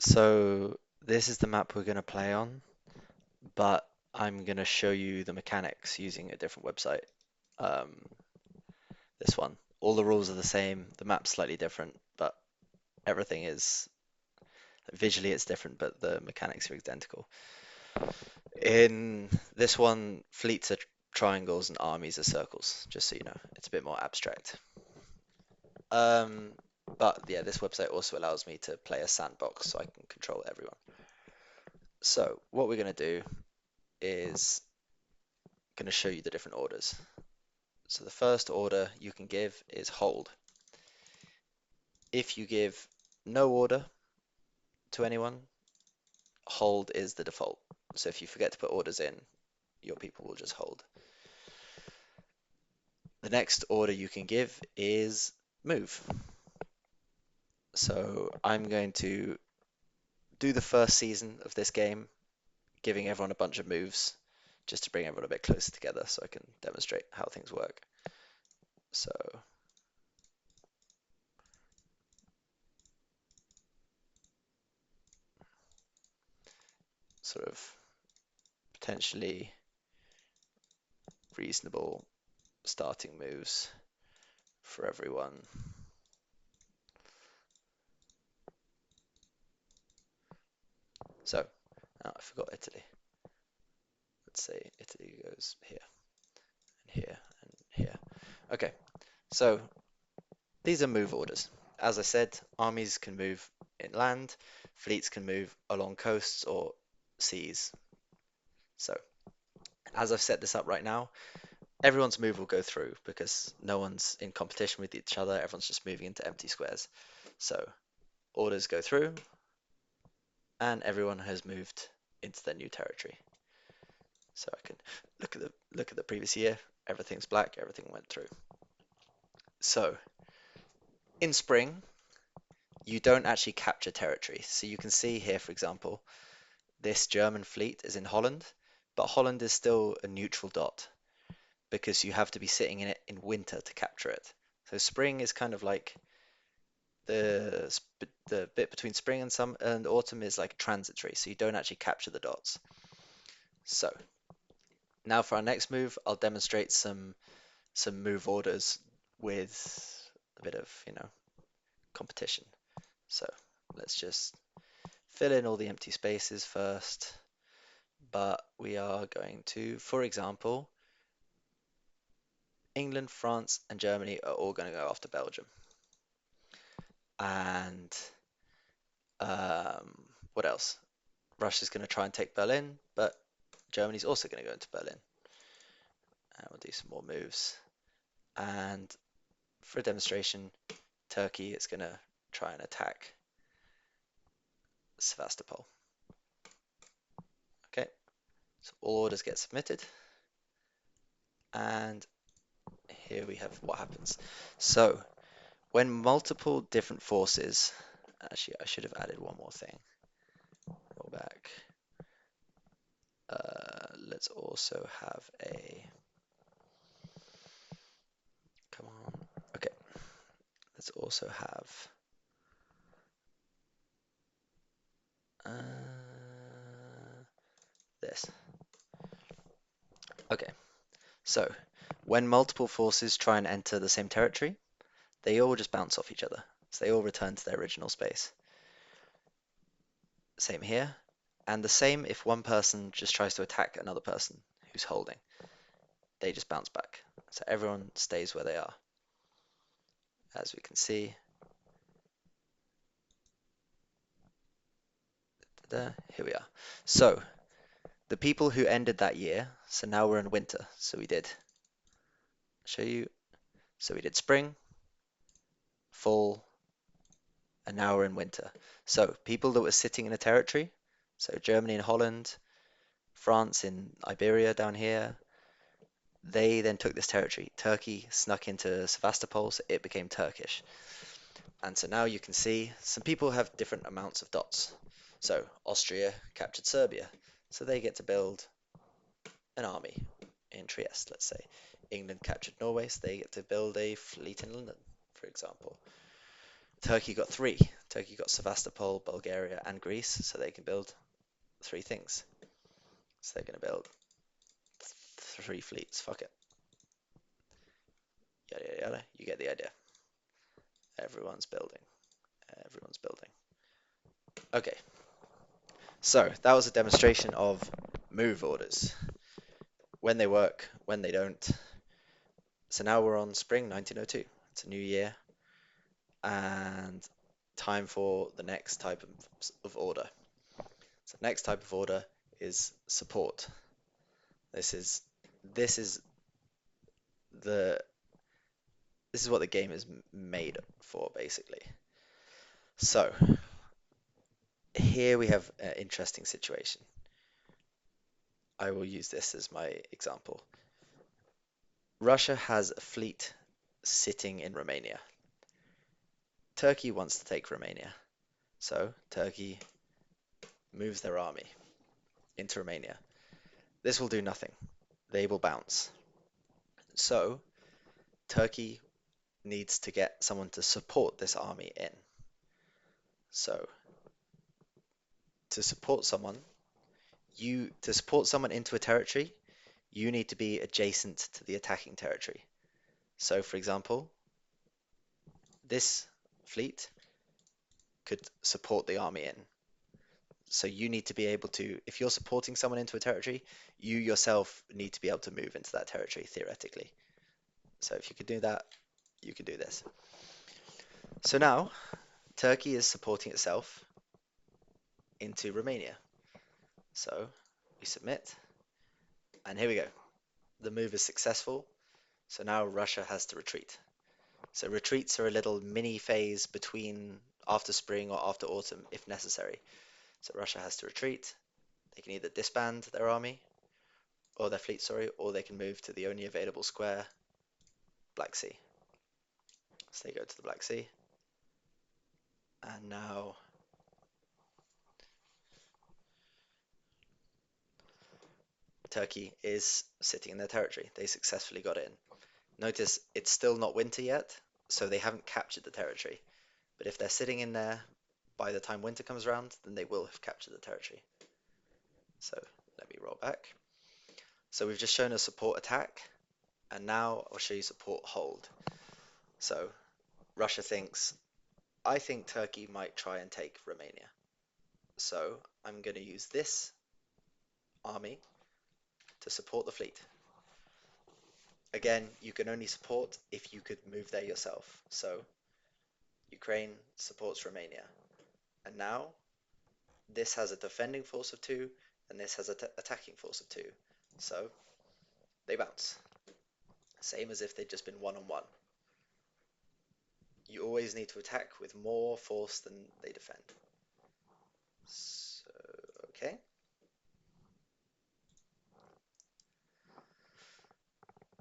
So this is the map we're going to play on, but I'm going to show you the mechanics using a different website. Um, this one. All the rules are the same, the map's slightly different, but everything is visually it's different, but the mechanics are identical. In this one, fleets are triangles and armies are circles, just so you know. It's a bit more abstract. Um, but yeah, this website also allows me to play a sandbox so I can control everyone. So what we're going to do is going to show you the different orders. So the first order you can give is hold. If you give no order to anyone, hold is the default. So if you forget to put orders in, your people will just hold. The next order you can give is move. So I'm going to do the first season of this game, giving everyone a bunch of moves, just to bring everyone a bit closer together so I can demonstrate how things work. So sort of potentially reasonable starting moves for everyone. So, I forgot Italy. Let's say Italy goes here, and here, and here. Okay, so these are move orders. As I said, armies can move inland, fleets can move along coasts or seas. So, as I've set this up right now, everyone's move will go through because no one's in competition with each other, everyone's just moving into empty squares. So, orders go through, and everyone has moved into their new territory. So I can look at the previous year, everything's black, everything went through. So in spring, you don't actually capture territory. So you can see here, for example, this German fleet is in Holland, but Holland is still a neutral dot because you have to be sitting in it in winter to capture it. So spring is kind of like the bit between spring and summer and autumn is like transitory, so you don't actually capture the dots. So now for our next move, I'll demonstrate some move orders with a bit of, competition. So let's just fill in all the empty spaces first, but we are going to, for example, England, France, and Germany are all going to go after Belgium. And what else? Russia's going to try and take Berlin, but Germany's also going to go into Berlin. And we'll do some more moves. And for a demonstration, Turkey is going to try and attack Sevastopol. Okay, so all orders get submitted. And here we have what happens. So when multiple different forces, actually I should have added one more thing. Go back. Let's also have a, come on. Okay, let's also have this. Okay, so when multiple forces try and enter the same territory, they all just bounce off each other. So they all return to their original space. Same here. And the same if one person just tries to attack another person who's holding. They just bounce back. So everyone stays where they are. As we can see, here we are. So the people who ended that year, so now we're in winter. So we did, show you, so we did spring, fall, and now we're in winter. So people that were sitting in a territory, so Germany and Holland, France in Iberia down here, they then took this territory. Turkey snuck into Sevastopol, so it became Turkish. And so now you can see some people have different amounts of dots. So Austria captured Serbia, so they get to build an army in Trieste, let's say. England captured Norway, so they get to build a fleet in London, for example. Turkey got three. Turkey got Sevastopol, Bulgaria, and Greece, so they can build three things. So they're going to build three fleets. Fuck it. Yada yada yada. You get the idea. Everyone's building. Everyone's building. Okay. So that was a demonstration of move orders. When they work, when they don't. So now we're on spring 1902. It's a new year and time for the next type of order. So next type of order is support. This is this is the this is what the game is made for basically. So here we have an interesting situation. I will use this as my example. Russia has a fleet sitting in Romania. Turkey wants to take Romania. So Turkey moves their army into Romania. This will do nothing. They will bounce. So Turkey needs to get someone to support this army in. So to support someone into a territory, you need to be adjacent to the attacking territory. So for example, this fleet could support the army in. So you need to be able to, if you're supporting someone into a territory, you yourself need to be able to move into that territory theoretically. So if you could do that, you can do this. So now Turkey is supporting itself into Romania. So we submit, and here we go. The move is successful. So now Russia has to retreat. So retreats are a little mini phase between after spring or after autumn if necessary. So Russia has to retreat. They can either disband their army or their fleet, sorry, or they can move to the only available square, Black Sea. So they go to the Black Sea. And now Turkey is sitting in their territory. They successfully got in. Notice it's still not winter yet, so they haven't captured the territory. But if they're sitting in there by the time winter comes around, then they will have captured the territory. So let me roll back. So we've just shown a support attack, and now I'll show you support hold. So Russia thinks, I think Turkey might try and take Romania. So I'm going to use this army to support the fleet. Again, you can only support if you could move there yourself. So Ukraine supports Romania. And now this has a defending force of 2 and this has an attacking force of 2. So they bounce. Same as if they'd just been one-on-one. You always need to attack with more force than they defend. So, okay.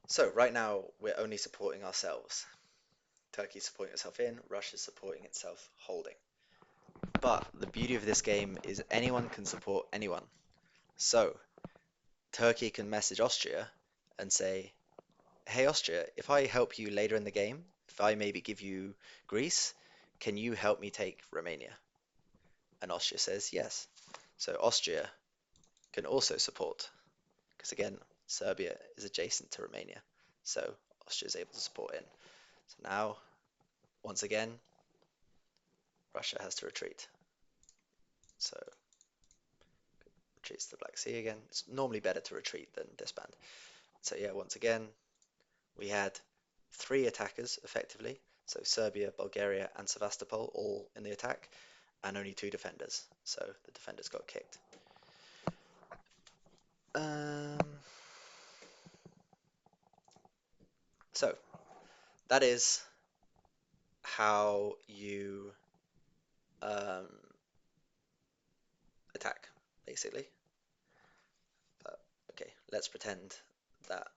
So right now we're only supporting ourselves. Turkey's supporting itself in, Russia's supporting itself holding. But the beauty of this game is anyone can support anyone. So Turkey can message Austria and say, hey Austria, if I help you later in the game, if I maybe give you Greece, can you help me take Romania? And Austria says yes. So Austria can also support, because again, Serbia is adjacent to Romania. So Austria is able to support in. So now, once again, Russia has to retreat. So retreats to the Black Sea again. It's normally better to retreat than disband. So yeah, once again, we had 3 attackers effectively. So Serbia, Bulgaria, and Sevastopol all in the attack, and only 2 defenders. So the defenders got kicked. So that is how you attack, basically. But okay, let's pretend that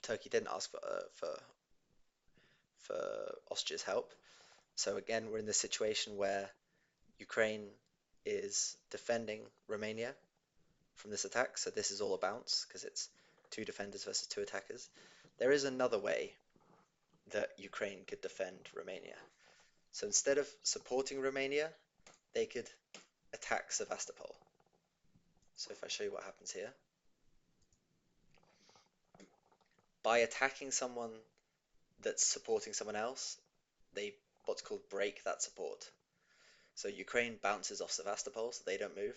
Turkey didn't ask for Austria's help. So again, we're in the situation where Ukraine is defending Romania from this attack. So this is all a bounce because it's 2 defenders versus 2 attackers. There is another way that Ukraine could defend Romania. So instead of supporting Romania, they could attack Sevastopol. So if I show you what happens here, by attacking someone that's supporting someone else, they what's called break that support. So Ukraine bounces off Sevastopol, so they don't move.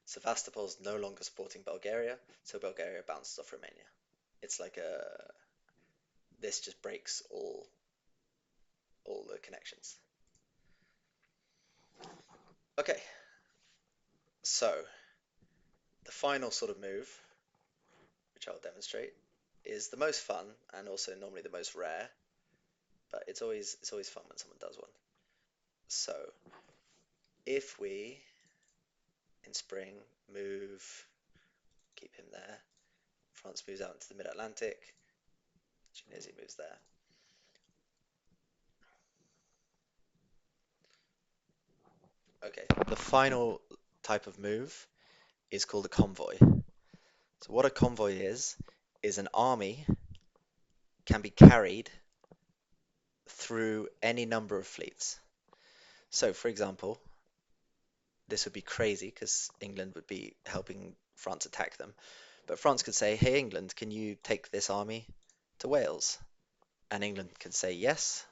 Sevastopol's no longer supporting Bulgaria, so Bulgaria bounces off Romania. It's like this just breaks all the connections. Okay, so the final sort of move, which I'll demonstrate, is the most fun and also normally the most rare, but it's always fun when someone does one. So if we in spring move, keep him there, France moves out into the mid-Atlantic, Tunisia moves there. Okay, the final type of move is called a convoy. So what a convoy is an army can be carried through any number of fleets. So for example, this would be crazy because England would be helping France attack them. But France could say, hey, England, can you take this army to Wales? And England could say, yes,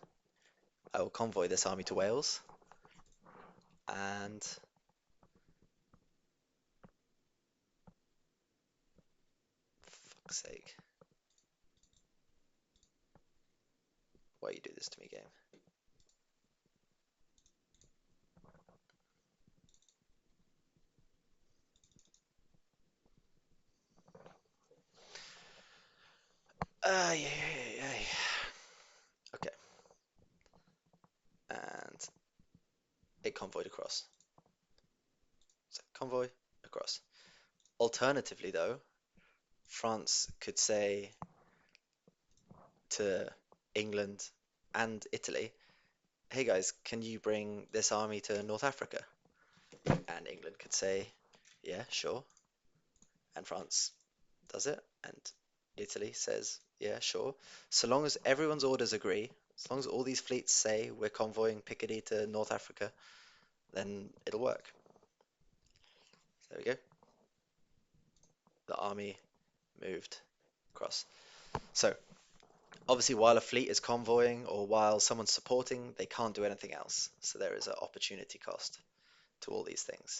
I will convoy this army to Wales. And fuck's sake. Why you do this to me, game? Yeah. Okay. And it convoyed across. So convoy across. Alternatively, though, France could say to England and Italy, hey guys, can you bring this army to North Africa? And England could say, yeah, sure. And France does it, and Italy says, yeah, sure. So long as everyone's orders agree, as long as all these fleets say we're convoying Picardy to North Africa, then it'll work. There we go. The army moved across. So obviously, while a fleet is convoying or while someone's supporting, they can't do anything else. So there is an opportunity cost to all these things.